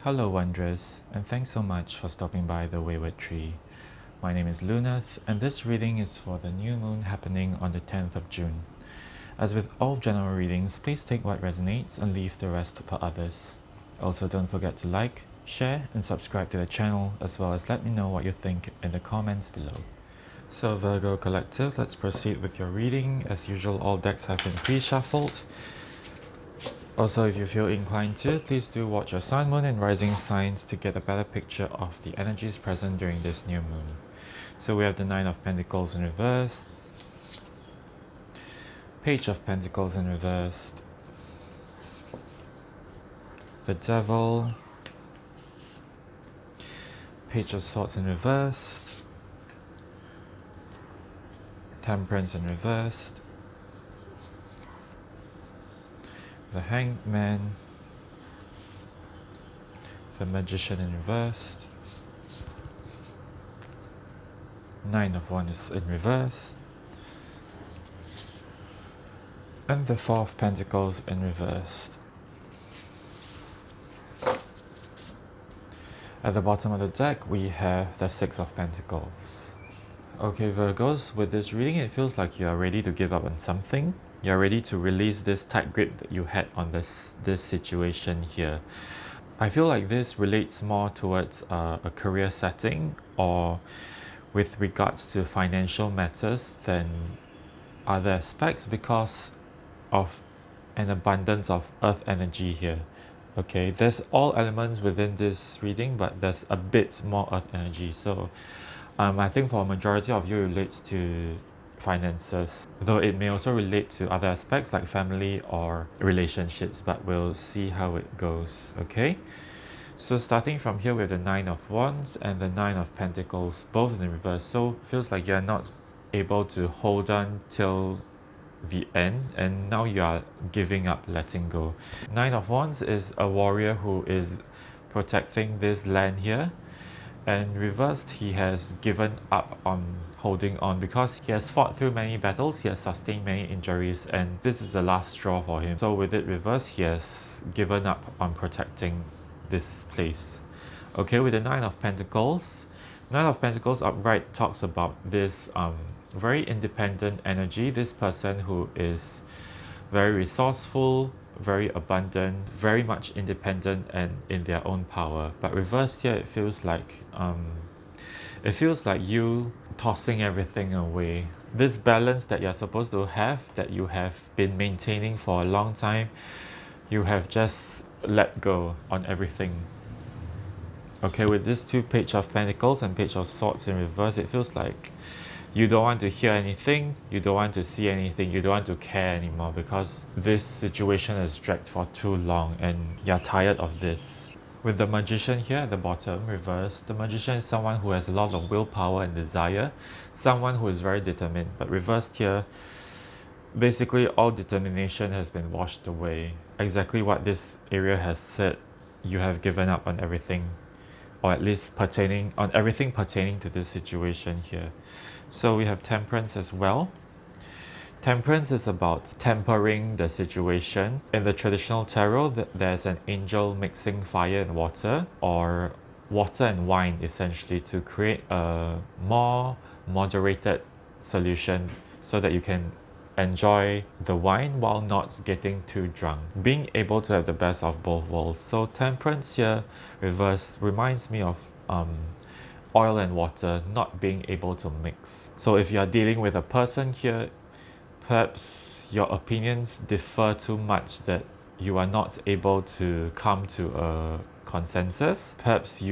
Hello Wondrous, and thanks so much for stopping by the Wayward Tree. My name is Lunath, and this reading is for the new moon happening on the 10th of June. As with all general readings, please take what resonates and leave the rest for others. Also, don't forget to like, share, and subscribe to the channel, as well as let me know what you think in the comments below. So Virgo Collective, let's proceed with your reading. As usual, all decks have been pre-shuffled. Also, if you feel inclined to, please do watch your Sun, Moon and Rising signs to get a better picture of the energies present during this new moon. So we have the Nine of Pentacles in reverse, Page of Pentacles in reverse, the Devil, Page of Swords in reverse, Temperance in reverse, the Hanged Man, the Magician in reverse, Nine of Wands in reverse, and the Four of Pentacles in reverse. At the bottom of the deck, we have the Six of Pentacles. Okay, Virgos, with this reading, it feels like you are ready to give up on something. You're ready to release this tight grip that you had on this situation here. I feel like this relates more towards a career setting or with regards to financial matters than other aspects because of an abundance of earth energy here. Okay, there's all elements within this reading, but there's a bit more earth energy. So I think for a majority of you it relates to finances, though it may also relate to other aspects like family or relationships, but we'll see how it goes. Okay, so starting from here with the Nine of Wands and the Nine of Pentacles, both in the reverse. So feels like you're not able to hold on till the end, and now you are giving up, letting go. Nine of Wands is a warrior who is protecting this land here, and reversed, he has given up on holding on because he has fought through many battles, he has sustained many injuries, and this is the last straw for him. So with it reversed, he has given up on protecting this place. Okay, with the Nine of Pentacles, Nine of Pentacles upright talks about this very independent energy, this person who is very resourceful, very abundant, very much independent and in their own power. But reversed here, it feels like you tossing everything away. This balance that you're supposed to have, that you have been maintaining for a long time, you have just let go on everything. Okay, with this two Page of Pentacles and Page of Swords in reverse, it feels like you don't want to hear anything, you don't want to see anything, you don't want to care anymore because this situation has dragged for too long and you're tired of this. With the Magician here at the bottom, reversed, the Magician is someone who has a lot of willpower and desire, someone who is very determined, but reversed here, basically all determination has been washed away. Exactly what this area has said, you have given up on everything, or at least everything pertaining to this situation here. So we have Temperance as well. Temperance is about tempering the situation. In the traditional tarot, there's an angel mixing fire and water, or water and wine essentially, to create a more moderated solution so that you can enjoy the wine while not getting too drunk. Being able to have the best of both worlds. So Temperance here reversed reminds me of oil and water not being able to mix. So if you're dealing with a person here, perhaps your opinions differ too much that you are not able to come to a consensus. Perhaps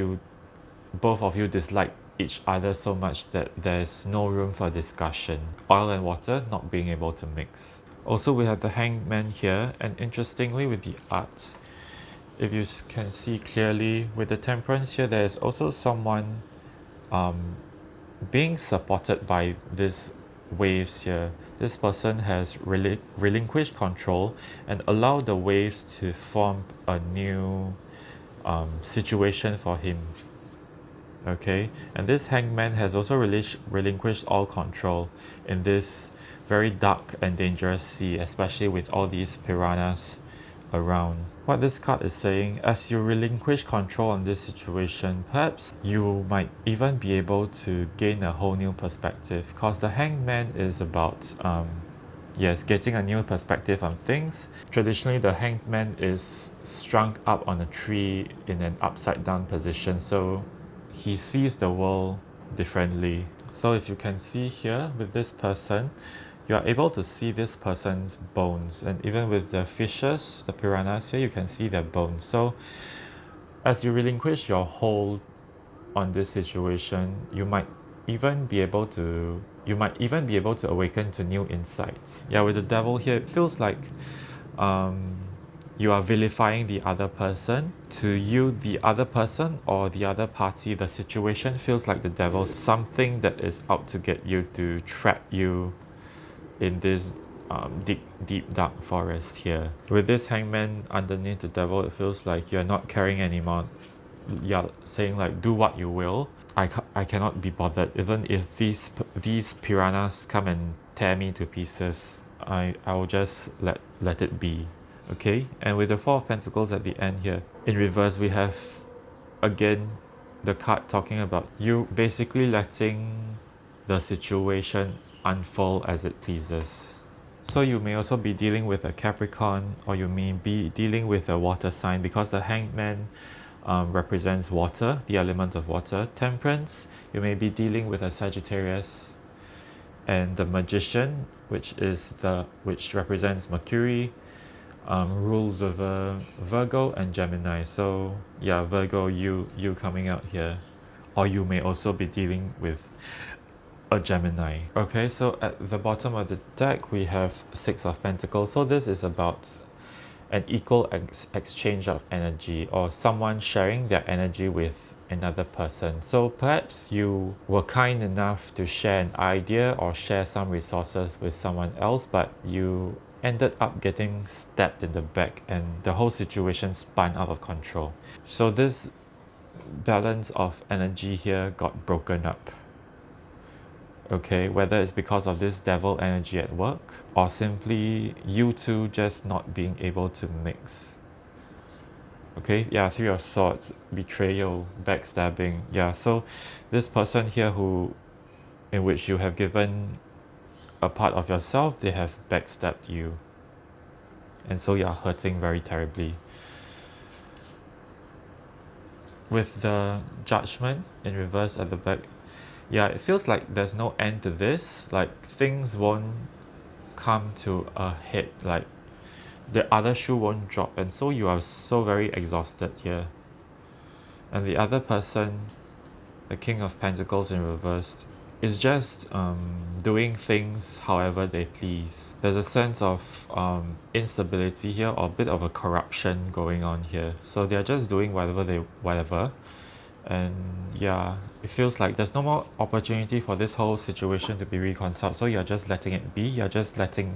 both of you dislike each other so much that there's no room for discussion. Oil and water not being able to mix. Also, we have the Hanged Man here, and interestingly with the art, if you can see clearly with the Temperance here, there is also someone being supported by these waves here. This person has relinquished control and allowed the waves to form a new situation for him. Okay, and this Hangman has also relinquished all control in this very dark and dangerous sea, especially with all these piranhas around. What this card is saying, as you relinquish control on this situation, perhaps you might even be able to gain a whole new perspective, because the Hanged Man is about yes, getting a new perspective on things. Traditionally, the Hanged Man is strung up on a tree in an upside down position, so he sees the world differently. So if you can see here with this person, you are able to see this person's bones, and even with the fishes, the piranhas here, you can see their bones. So as you relinquish your hold on this situation, you might even be able to awaken to new insights. Yeah, with the devil here, it feels like you are vilifying the other person. To you, the other person or the other party, the situation feels like the devil, something that is out to get you, to trap you in this deep dark forest here. With this hangman underneath the devil, it feels like you're not caring anymore. You're saying like, do what you will. I cannot be bothered. Even if these piranhas come and tear me to pieces, I will just let it be. Okay, and with the Four of Pentacles at the end here, in reverse, we have again the card talking about you basically letting the situation unfold as it pleases. So you may also be dealing with a Capricorn, or you may be dealing with a water sign, because the Hanged Man represents water, the element of water. Temperance, you may be dealing with a Sagittarius, and the Magician, which represents Mercury, rules over Virgo and Gemini. So yeah, Virgo, you coming out here, or you may also be dealing with a Gemini. Okay, so at the bottom of the deck we have Six of Pentacles. So this is about an equal exchange of energy, or someone sharing their energy with another person. So perhaps you were kind enough to share an idea or share some resources with someone else, but you ended up getting stabbed in the back and the whole situation spun out of control. So this balance of energy here got broken up. Okay, whether it's because of this devil energy at work, or simply you two just not being able to mix. Okay, yeah, Three of Swords, betrayal, backstabbing. Yeah, so this person here in which you have given a part of yourself, they have backstabbed you, and so you're hurting very terribly. With the Judgment in reverse at the back, yeah, it feels like there's no end to this. Like things won't come to a head, like the other shoe won't drop, and so you are so very exhausted here. And the other person, the King of Pentacles in reverse, is just doing things however they please. There's a sense of instability here, or a bit of a corruption going on here. So they're just doing whatever. And yeah, it feels like there's no more opportunity for this whole situation to be reconciled. So you're just letting it be. You're just letting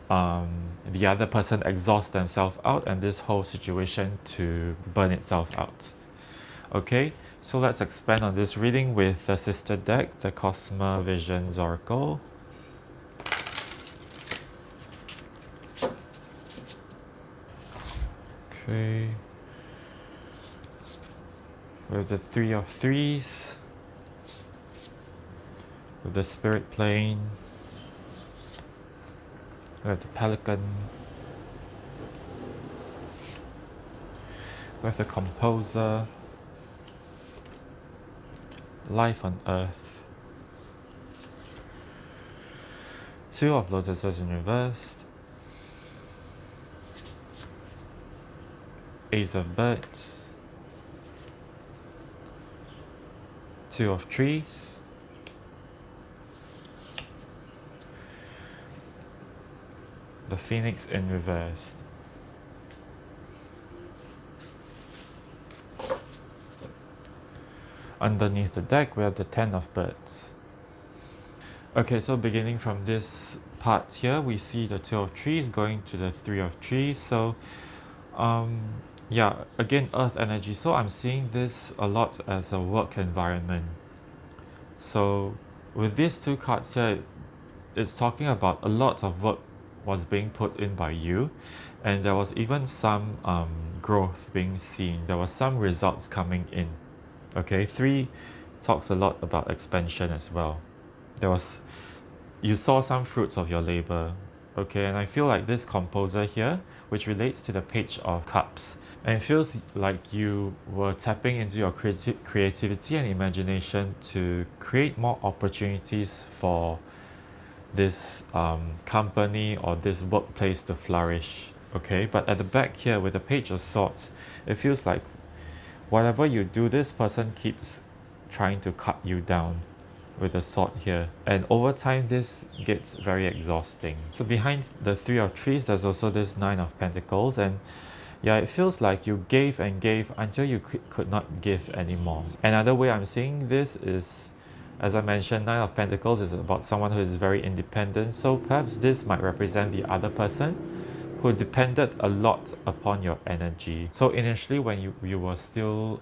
the other person exhaust themselves out, and this whole situation to burn itself out. Okay, so let's expand on this reading with the sister deck, the Cosma Visions Oracle. Okay, with the Three of Threes, with the Spirit Plane, with the Pelican, with the Composer, Life on Earth, Two of Lotuses in reverse, Ace of Birds, Two of Trees, the Phoenix in reverse. Underneath the deck we have the Ten of Birds. Okay, so beginning from this part here, we see the Two of Trees going to the Three of Trees. So yeah, again, earth energy. So I'm seeing this a lot as a work environment. So with these two cards here, it's talking about a lot of was being put in by you, and there was even some growth being seen. There was some results coming in. Okay, 3 talks a lot about expansion as well. You saw some fruits of your labor. Okay, and I feel like this composer here, which relates to the Page of Cups, and it feels like you were tapping into your creativity and imagination to create more opportunities for this company or this workplace to flourish. Okay, but at the back here with the Page of Swords, it feels like whatever you do, this person keeps trying to cut you down with the sword here, and over time this gets very exhausting. So behind the 3 of Trees, there's also this 9 of Pentacles, and yeah, it feels like you gave and gave until you could not give anymore. Another way I'm seeing this is, as I mentioned, 9 of Pentacles is about someone who is very independent, so perhaps this might represent the other person who depended a lot upon your energy. So initially when you were still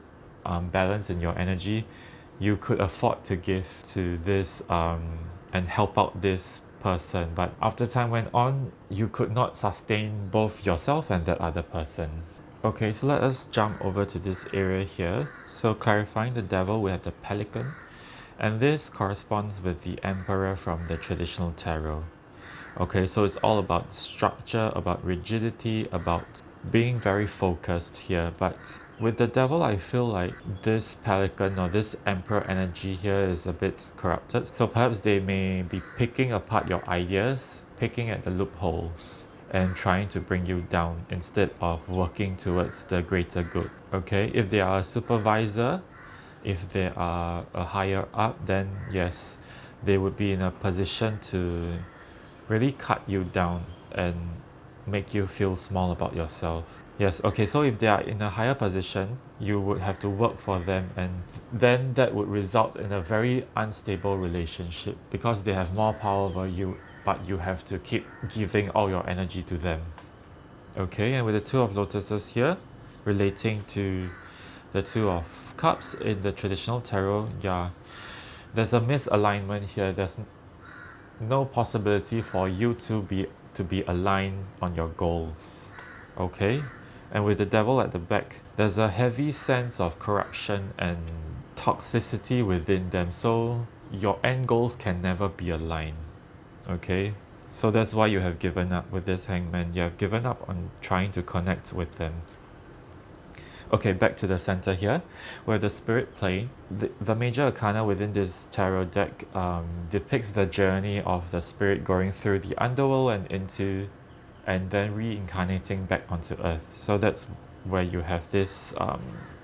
balanced in your energy, you could afford to give to this and help out this person, but after time went on, you could not sustain both yourself and that other person. Okay, so let us jump over to this area here. So clarifying the Devil, we have the Pelican, and this corresponds with the Emperor from the traditional tarot. Okay, so it's all about structure, about rigidity, about being very focused here. But with the Devil, I feel like this Pelican or this Emperor energy here is a bit corrupted. So perhaps they may be picking apart your ideas, picking at the loopholes, and trying to bring you down instead of working towards the greater good. Okay, if they are a supervisor, if they are a higher up, then yes, they would be in a position to really cut you down and make you feel small about yourself. Yes, okay, so if they are in a higher position, you would have to work for them, and then that would result in a very unstable relationship because they have more power over you, but you have to keep giving all your energy to them. Okay, and with the 2 of Lotuses here, relating to the 2 of Cups in the traditional tarot, yeah, there's a misalignment here. There's no possibility for you to be aligned on your goals. Okay, and with the Devil at the back, there's a heavy sense of corruption and toxicity within them, so your end goals can never be aligned. Okay, so that's why you have given up with this Hangman. You have given up on trying to connect with them. Okay, back to the center here, where the Spirit Plane, the major arcana within this tarot deck depicts the journey of the spirit going through the underworld and then reincarnating back onto Earth. So that's where you have this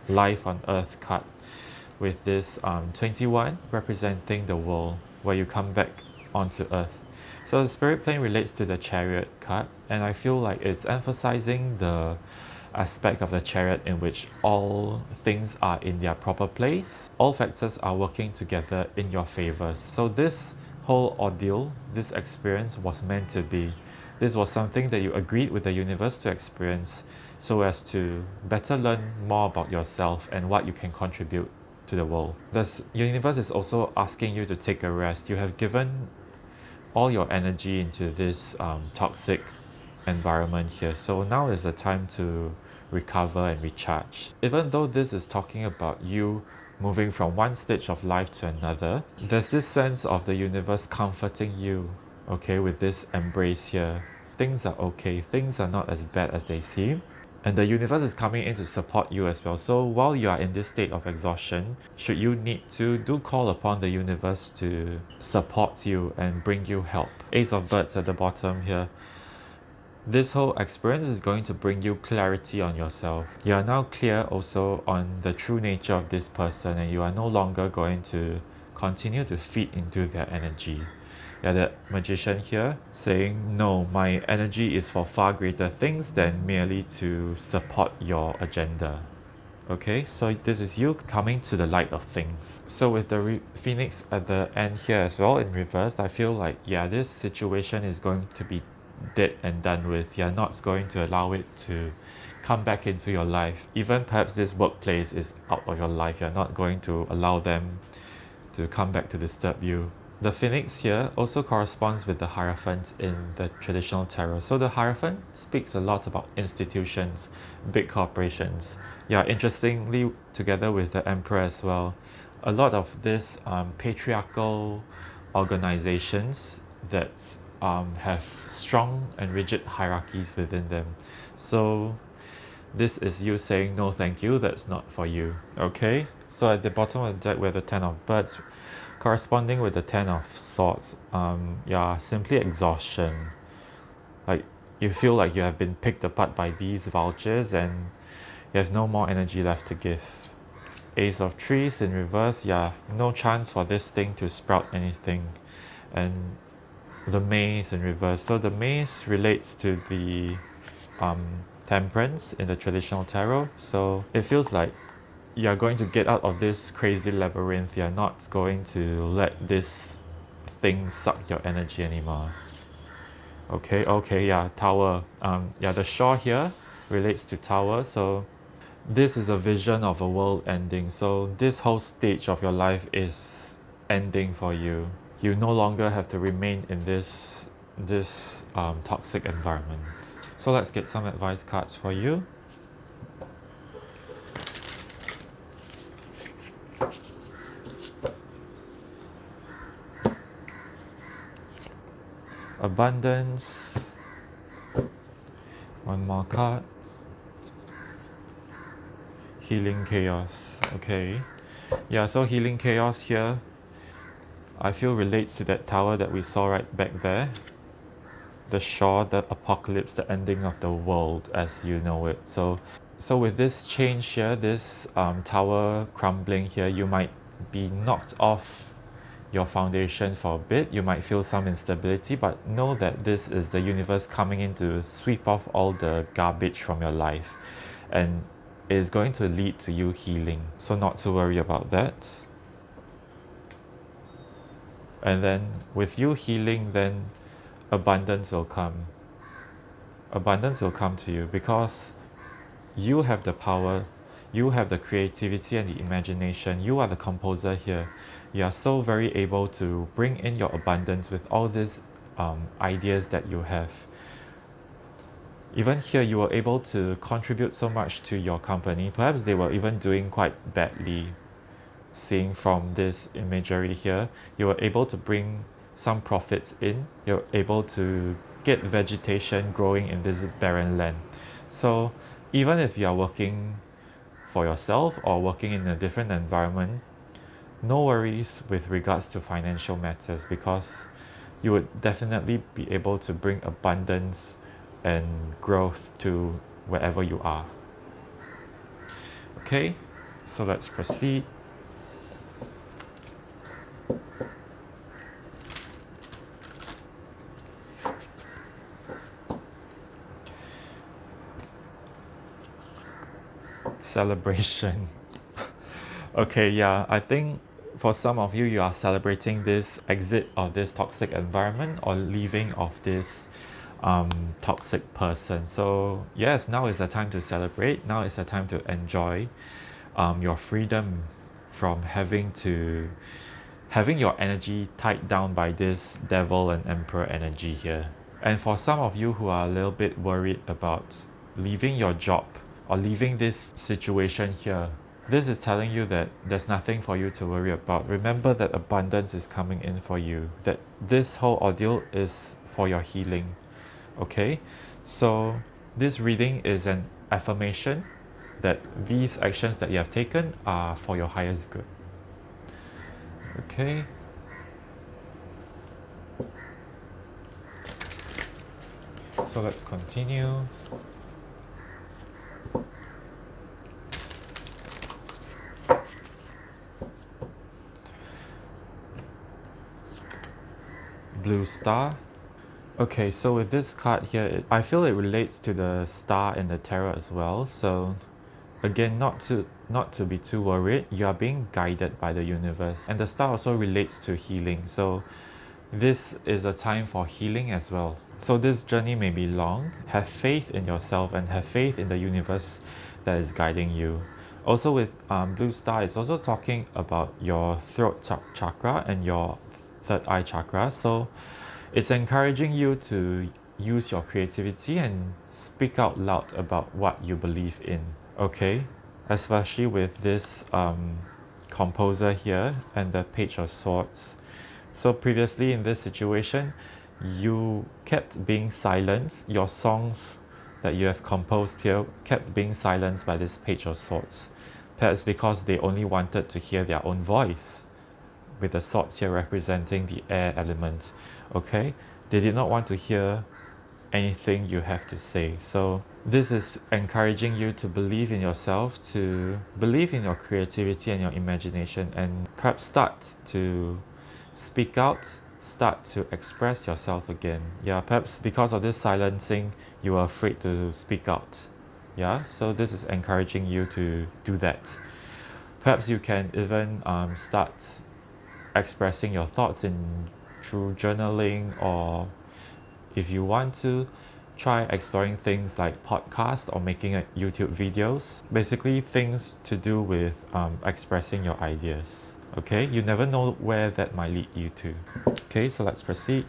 life on Earth card with this 21 representing the world, where you come back onto Earth. So the Spirit Plane relates to the Chariot card, and I feel like it's emphasizing the aspect of the Chariot in which all things are in their proper place, all factors are working together in your favor. So this whole ordeal, this experience was meant to be. This was something that you agreed with the universe to experience so as to better learn more about yourself and what you can contribute to the world. The universe is also asking you to take a rest. You have given all your energy into this toxic environment here, so now is the time to recover and recharge. Even though this is talking about you moving from one stage of life to another, there's this sense of the universe comforting you, okay, with this embrace here. Things are okay, things are not as bad as they seem, and the universe is coming in to support you as well. So while you are in this state of exhaustion, should you need to, do call upon the universe to support you and bring you help. Ace of Birds at the bottom here. This whole experience is going to bring you clarity on yourself. You are now clear also on the true nature of this person, and you are no longer going to continue to feed into their energy. Yeah, the Magician here saying, no, my energy is for far greater things than merely to support your agenda. Okay, so this is you coming to the light of things. So with the Phoenix at the end here as well in reverse, I feel like, yeah, this situation is going to be dead and done with. You're not going to allow it to come back into your life. Even perhaps this workplace is out of your life, you're not going to allow them to come back to disturb you. The phoenix here also corresponds with the Hierophant in the traditional tarot. So the Hierophant speaks a lot about institutions, big corporations. Yeah, interestingly, together with the Emperor as well, a lot of this patriarchal organizations that have strong and rigid hierarchies within them. So this is you saying no thank you, that's not for you. Okay, so at the bottom of the deck we have the Ten of Birds corresponding with the Ten of Swords. Yeah, simply exhaustion. Like you feel like you have been picked apart by these vultures and you have no more energy left to give. Ace of Trees in reverse, yeah, no chance for this thing to sprout anything. And the Maze in reverse. So the Maze relates to the Temperance in the traditional tarot. So it feels like you're going to get out of this crazy labyrinth. You're not going to let this thing suck your energy anymore. Okay, yeah, Tower. Yeah, the shore here relates to Tower. So this is a vision of a world ending. So this whole stage of your life is ending for you. You no longer have to remain in this toxic environment. So let's get some advice cards for you. Abundance. One more card. Healing Chaos. Okay. Yeah, so Healing Chaos here, I feel relates to that tower that we saw right back there. The shore, the apocalypse, the ending of the world as you know it. So with this change here, this tower crumbling here, you might be knocked off your foundation for a bit. You might feel some instability, but know that this is the universe coming in to sweep off all the garbage from your life, and is going to lead to you healing. So not to worry about that. And then with you healing, then abundance will come. Abundance will come to you because you have the power, you have the creativity and the imagination. You are the composer here. You are so very able to bring in your abundance with all these ideas that you have. Even here, you were able to contribute so much to your company. Perhaps they were even doing quite badly. Seeing from this imagery here, you were able to bring some profits in. You're able to get vegetation growing in this barren land. So even if you are working for yourself or working in a different environment, no worries with regards to financial matters, because you would definitely be able to bring abundance and growth to wherever you are. Okay, so let's proceed. Celebration. Okay, yeah, I think for some of you, you are celebrating this exit of this toxic environment or leaving of this toxic person. So yes, now is the time to celebrate. Now is the time to enjoy your freedom from having your energy tied down by this devil and emperor energy here. And for some of you who are a little bit worried about leaving your job or leaving this situation here, this is telling you that there's nothing for you to worry about. Remember that abundance is coming in for you, that this whole ordeal is for your healing. Okay, so this reading is an affirmation that these actions that you have taken are for your highest good. Okay. So let's continue. Blue Star. Okay, so with this card here, I feel it relates to the star in the tarot as well. So again, not to be too worried. You are being guided by the universe, and the star also relates to healing. So this is a time for healing as well. So this journey may be long. Have faith in yourself and have faith in the universe that is guiding you. Also with Blue Star, it's also talking about your throat chakra and your third eye chakra. So it's encouraging you to use your creativity and speak out loud about what you believe in, okay? Especially with this composer here and the Page of Swords. So previously in this situation, you kept being silenced. Your songs that you have composed here kept being silenced by this Page of Swords. Perhaps because they only wanted to hear their own voice, with the swords here representing the air element, okay? They did not want to hear anything you have to say. So this is encouraging you to believe in yourself, to believe in your creativity and your imagination, and perhaps start to speak out, start to express yourself again. Yeah, perhaps because of this silencing, you are afraid to speak out. Yeah, so this is encouraging you to do that. Perhaps you can even start expressing your thoughts in through journaling, or if you want to, try exploring things like podcast or making YouTube videos. Basically things to do with expressing your ideas. Okay, you never know where that might lead you to. Okay, so let's proceed.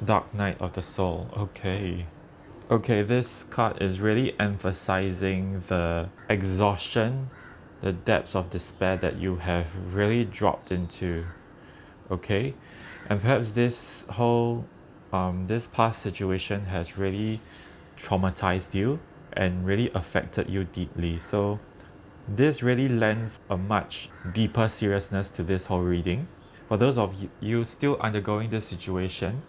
Dark Night of the Soul. Okay. Okay, this card is really emphasizing the exhaustion, the depths of despair that you have really dropped into. Okay, and perhaps this whole this past situation has really traumatized you and really affected you deeply. So this really lends a much deeper seriousness to this whole reading. For those of you still undergoing this situation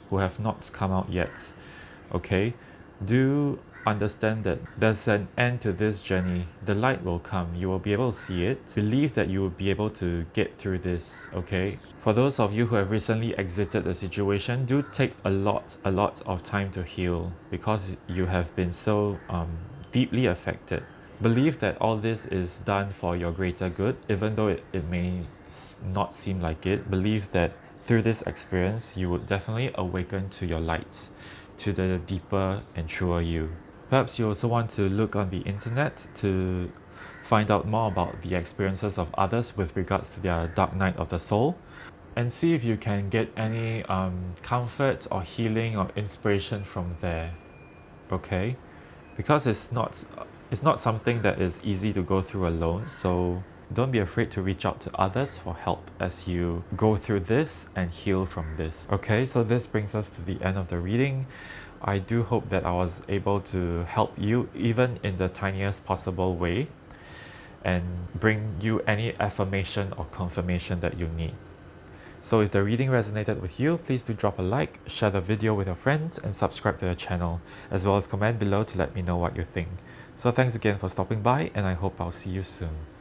who have not come out yet, okay, do understand that there's an end to this journey. The light will come. You will be able to see it. Believe that you will be able to get through this, okay? For those of you who have recently exited the situation, do take a lot of time to heal, because you have been so deeply affected. Believe that all this is done for your greater good, even though it may not seem like it. Believe that through this experience, you would definitely awaken to your light, to the deeper and truer you. Perhaps you also want to look on the internet to find out more about the experiences of others with regards to their dark night of the soul, and see if you can get any comfort or healing or inspiration from there. Okay, because it's not something that is easy to go through alone, so don't be afraid to reach out to others for help as you go through this and heal from this. Okay, so this brings us to the end of the reading. I do hope that I was able to help you even in the tiniest possible way, and bring you any affirmation or confirmation that you need. So if the reading resonated with you, please do drop a like, share the video with your friends, and subscribe to the channel, as well as comment below to let me know what you think. So thanks again for stopping by, and I hope I'll see you soon.